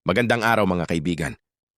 Magandang araw mga kaibigan.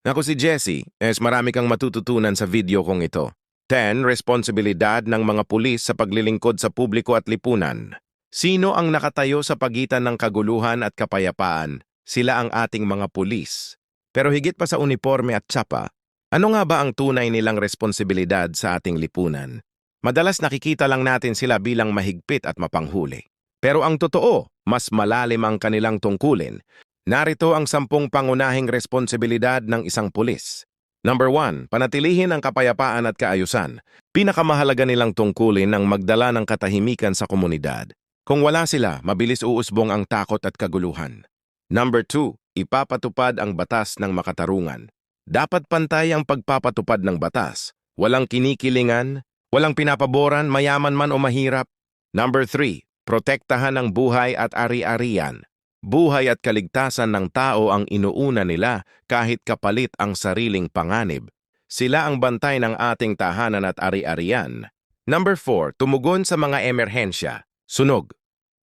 Ako si Jesse, marami kang matututunan sa video kong ito. 10. Responsibilidad ng mga pulis sa paglilingkod sa publiko at lipunan. Sino ang nakatayo sa pagitan ng kaguluhan at kapayapaan? Sila ang ating mga pulis. Pero higit pa sa uniforme at tsapa, ano nga ba ang tunay nilang responsibilidad sa ating lipunan? Madalas nakikita lang natin sila bilang mahigpit at mapanghuli. Pero ang totoo, mas malalim ang kanilang tungkulin. Narito ang 10 pangunahing responsibilidad ng isang pulis. Number 1, panatilihin ang kapayapaan at kaayusan. Pinakamahalaga nilang tungkulin ang magdala ng katahimikan sa komunidad. Kung wala sila, mabilis uusbong ang takot at kaguluhan. Number 2, ipapatupad ang batas ng makatarungan. Dapat pantay ang pagpapatupad ng batas. Walang kinikilingan, walang pinapaboran, mayaman man o mahirap. Number 3, protektahan ang buhay at ari-arian. Buhay at kaligtasan ng tao ang inuuna nila kahit kapalit ang sariling panganib. Sila ang bantay ng ating tahanan at ari-arian. Number 4, tumugon sa mga emerhensya, sunog,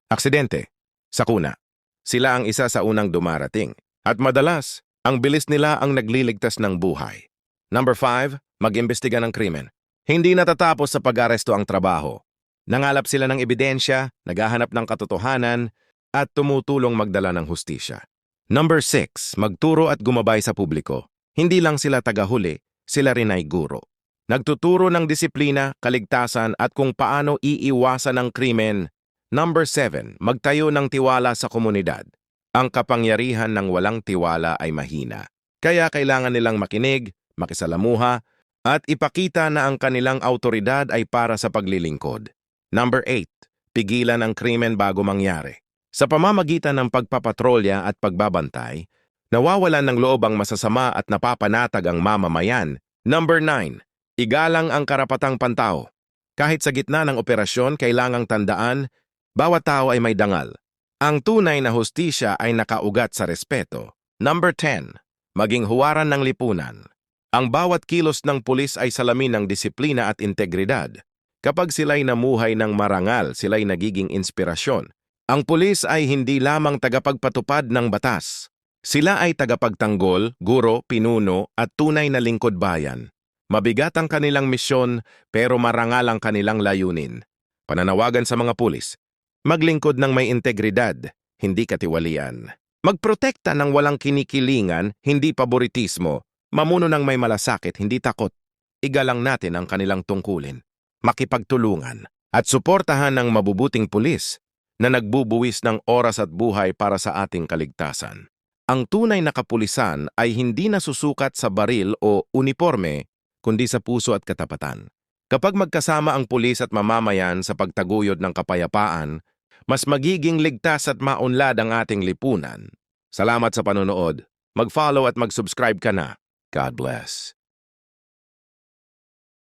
aksidente, sakuna. Sila ang isa sa unang dumarating. At madalas, ang bilis nila ang nagliligtas ng buhay. Number 5, mag-imbestiga ng krimen. Hindi natatapos sa pag-aresto ang trabaho. Nangalap sila ng ebidensya, naghahanap ng katotohanan, at tumutulong magdala ng hustisya. Number 6, magturo at gumabay sa publiko. Hindi lang sila tagahuli, sila rin ay guro. Nagtuturo ng disiplina, kaligtasan at kung paano iiwasan ang krimen. Number 7, magtayo ng tiwala sa komunidad. Ang kapangyarihan ng walang tiwala ay mahina. Kaya kailangan nilang makinig, makisalamuha, at ipakita na ang kanilang autoridad ay para sa paglilingkod. Number 8, pigilan ang krimen bago mangyari. Sa pamamagitan ng pagpapatrolya at pagbabantay, nawawalan ng loob ang masasama at napapanatag ang mamamayan. Number 9, igalang ang karapatang pantao. Kahit sa gitna ng operasyon, kailangang tandaan, bawat tao ay may dangal. Ang tunay na hustisya ay nakaugat sa respeto. Number 10, maging huwaran ng lipunan. Ang bawat kilos ng pulis ay salamin ng disiplina at integridad. Kapag sila'y namuhay ng marangal, sila'y nagiging inspirasyon. Ang pulis ay hindi lamang tagapagpatupad ng batas. Sila ay tagapagtanggol, guro, pinuno at tunay na lingkod bayan. Mabigat ang kanilang misyon pero marangal ang kanilang layunin. Pananawagan sa mga pulis, maglingkod ng may integridad, hindi katiwalian. Magprotekta ng walang kinikilingan, hindi paboritismo. Mamuno ng may malasakit, hindi takot. Igalang natin ang kanilang tungkulin. Makipagtulungan at suportahan ng mabubuting pulis na nagbubuwis ng oras at buhay para sa ating kaligtasan. Ang tunay na kapulisan ay hindi nasusukat sa baril o uniforme, kundi sa puso at katapatan. Kapag magkasama ang pulis at mamamayan sa pagtaguyod ng kapayapaan, mas magiging ligtas at maunlad ang ating lipunan. Salamat sa panonood. Mag-follow at mag-subscribe ka na. God bless.